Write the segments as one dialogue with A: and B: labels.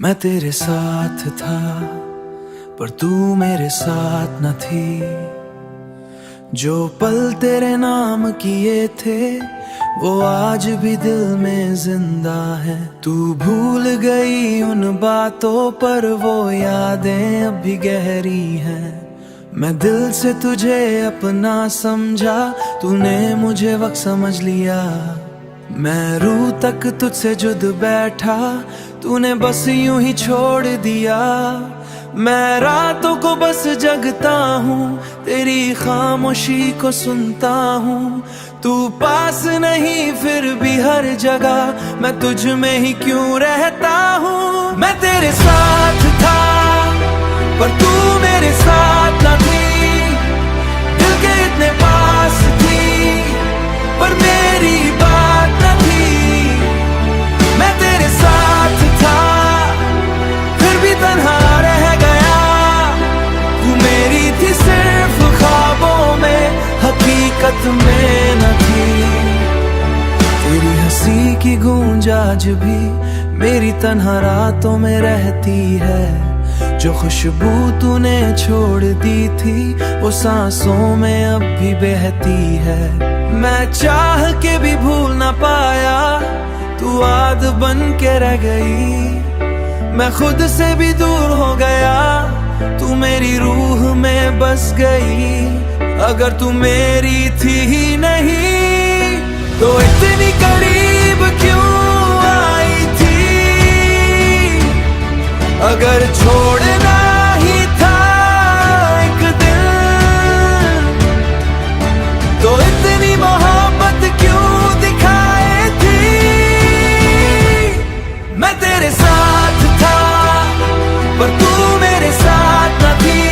A: मैं तेरे साथ था पर तू मेरे साथ न थी। जो पल तेरे नाम किए थे वो आज भी दिल में जिंदा है। तू भूल गई उन बातों पर वो यादें अब भी गहरी हैं। मैं दिल से तुझे अपना समझा, तूने मुझे वक्त समझ लिया। मैं रूह तक तुझसे जुद बैठा, तूने बस यूं ही छोड़ दिया। मैं रातों को बस जगता हूँ, तेरी खामोशी को सुनता हूँ। तू पास नहीं फिर भी हर जगह मैं तुझ में ही क्यों रहता हूँ। मैं तेरे साथ था पर तू मेरे साथ न थी। दिल के इतने पास थी पर मेरी बात न थी। मैं तेरे साथ था फिर भी तन्हा रह गया। तू मेरी थी सिर्फ ख्वाबों में, हकीकत में न थी। तेरी हंसी की गूंज आज भी मेरी तन्हा रातों में रहती है। जो खुशबू तूने छोड़ दी थी वो सांसों में अब भी बहती है। मैं चाह के भी भूल ना पाया, तू याद बन के रह गई। मैं खुद से भी दूर हो गया, तू मेरी रूह में बस गई। अगर तू मेरी थी ही नहीं तो इतनी करीब क्यों आई थी। अगर छोड़ना ही था एक दिन तो इतनी मोहब्बत क्यों दिखाए थी। मैं तेरे साथ था पर तू मेरे साथ न थी।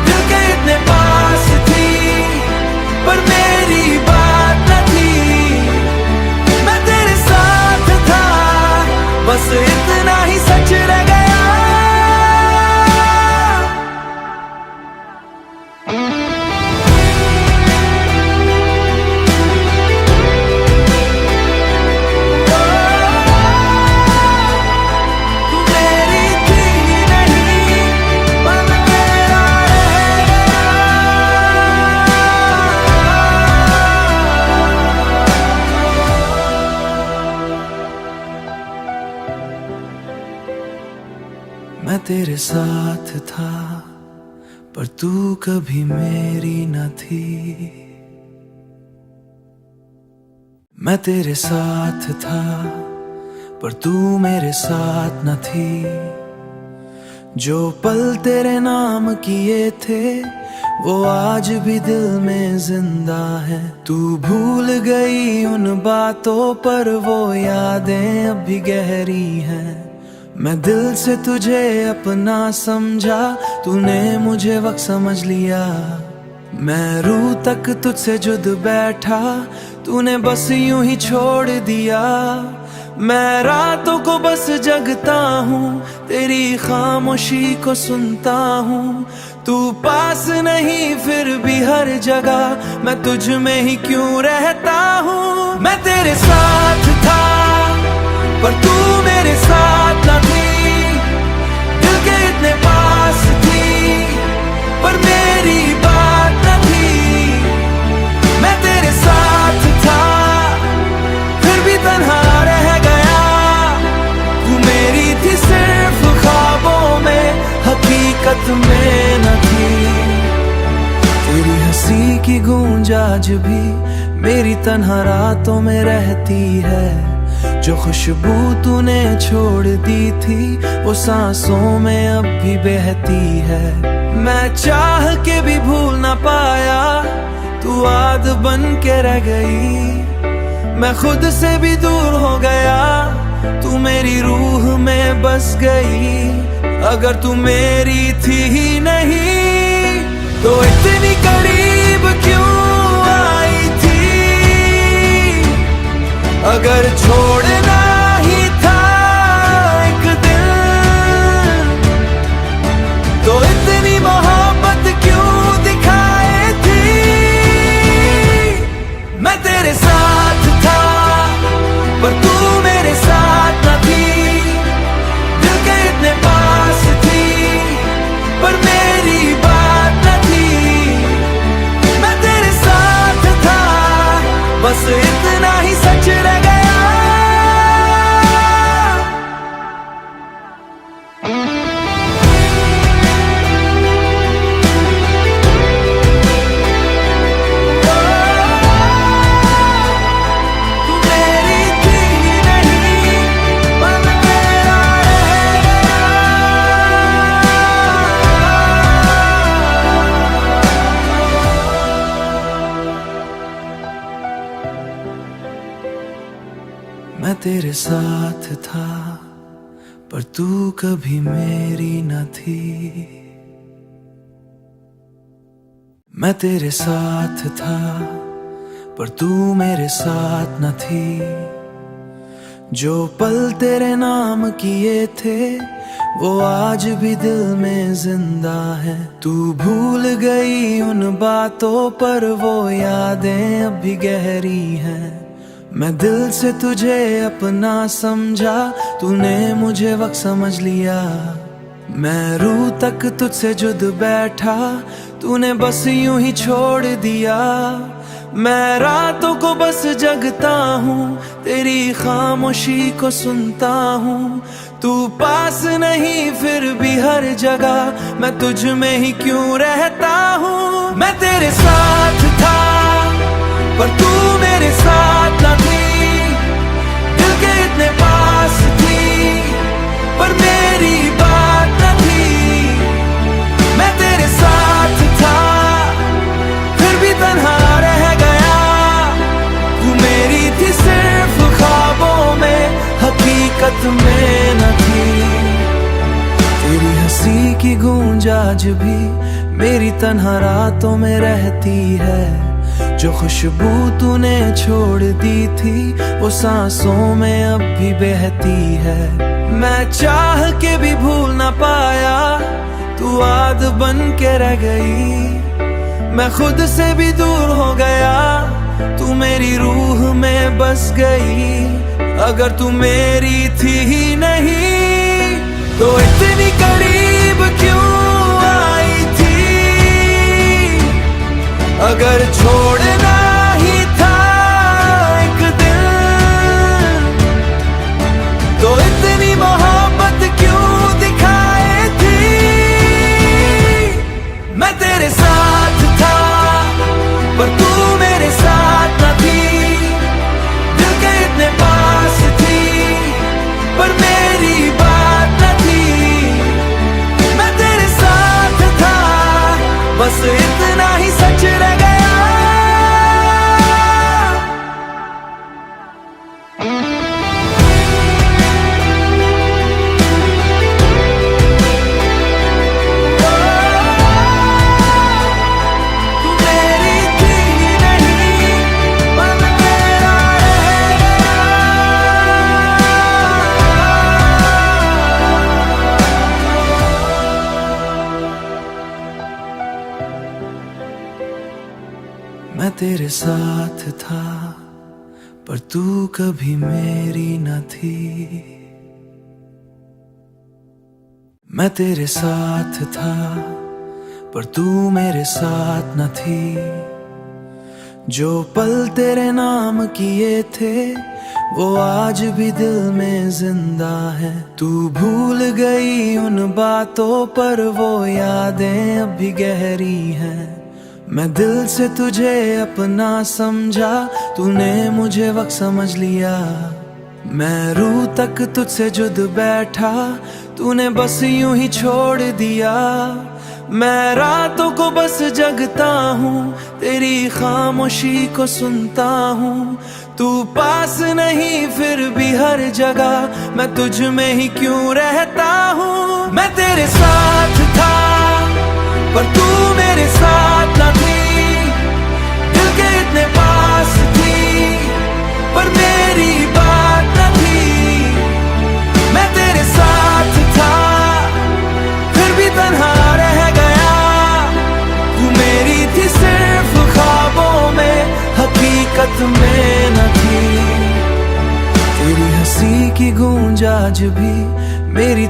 A: दिल के इतने पास थी पर मेरी बात न थी। मैं तेरे साथ था बस इतना ही सच रह गया। मैं तेरे साथ था पर तू कभी मेरी न थी। मैं तेरे साथ था पर तू मेरे साथ न थी। जो पल तेरे नाम किए थे वो आज भी दिल में जिंदा है। तू भूल गई उन बातों पर वो यादें अब भी गहरी हैं। मैं दिल से तुझे अपना समझा, तूने मुझे वक्त समझ लिया। मैं रूह तक तुझसे जुद बैठा, तूने बस यूं ही छोड़ दिया। मैं रातों को बस जगता हूँ, तेरी खामोशी को सुनता हूँ। तू पास नहीं फिर भी हर जगह मैं तुझ में ही क्यों रहता हूँ। मैं तेरे साथ था पर तू मेरे साथ न थी। दिल के इतने पास थी पर मेरी बात न थी। मैं तेरे साथ था फिर भी तन्हा रह गया। तू मेरी थी सिर्फ ख्वाबों में, हकीकत में न थी। तेरी हंसी की गूंज आज भी मेरी तन्हा रातों में रहती है। जो खुशबू तूने छोड़ दी थी वो सांसों में अब भी बहती है। मैं चाह के भी भूल ना पाया, तू याद बन के रह गई। मैं खुद से भी दूर हो गया, तू मेरी रूह में बस गई। अगर तू मेरी थी ही नहीं तो इतनी करीब क्यों आई थी। अगर छोड़ना ही था एक दिन तो इतनी मोहब्बत क्यों दिखाए थी। मैं तेरे साथ था पर तू मेरे साथ न थी। तेरे साथ था पर तू कभी मेरी न थी। मैं तेरे साथ था पर तू मेरे साथ न थी। जो पल तेरे नाम किए थे वो आज भी दिल में जिंदा है। तू भूल गई उन बातों पर वो यादें अब भी गहरी हैं। मैं दिल से तुझे अपना समझा, तूने मुझे वक्त समझ लिया। मैं रूह तक तुझसे जुद बैठा, तूने बस यूं ही छोड़ दिया। मैं रातों को बस जगता हूँ, तेरी खामोशी को सुनता हूँ। तू पास नहीं फिर भी हर जगह मैं तुझ में ही क्यों रहता हूँ। मैं तेरे साथ था पर तू मेरे साथ न थी। दिल के इतने पास थी पर मेरी बात न थी। मैं तेरे साथ था फिर भी तन्हा रह गया। तू मेरी थी सिर्फ ख्वाबों में, हकीकत में न थी। तेरी हंसी की गूंज आज भी मेरी तन्हा रातों में रहती है। जो खुशबू तूने छोड़ दी थी वो सांसों में अब भी बहती है। मैं चाह के भी भूल ना पाया, तू याद बन के रह गई। मैं खुद से भी दूर हो गया, तू मेरी रूह में बस गई। अगर तू मेरी थी ही नहीं तो इतनी करीब क्यों आई थी। अगर छोड़ना ही था एक दिल तो इतनी मोहब्बत क्यों दिखाई थी। मैं तेरे साथ था पर तू मेरे साथ न थी। दिल के इतने पास थी पर मेरी बात न थी। मैं तेरे साथ था बस इतना ही सच रह गया। मैं तेरे साथ था पर तू कभी मेरी न थी। मैं तेरे साथ था पर तू मेरे साथ न थी। जो पल तेरे नाम किए थे वो आज भी दिल में जिंदा है। तू भूल गई उन बातों पर वो यादें अब भी गहरी हैं। मैं दिल से तुझे अपना समझा, तूने मुझे वक्त समझ लिया। मैं रूह तक तुझसे जुद बैठा, तूने बस यूं ही छोड़ दिया। मैं रातों को बस जगता हूँ, तेरी खामोशी को सुनता हूँ। तू पास नहीं फिर भी हर जगह मैं तुझ में ही क्यों रहता हूँ। मैं तेरे साथ था पर तू मेरे साथ न थी। दिल के इतने पास थी पर मेरी बात न थी। मैं तेरे साथ था फिर भी तन्हा रह गया। तू मेरी थी सिर्फ ख्वाबों में, हकीकत में न थी। तेरी हंसी की गूंज आज भी मेरी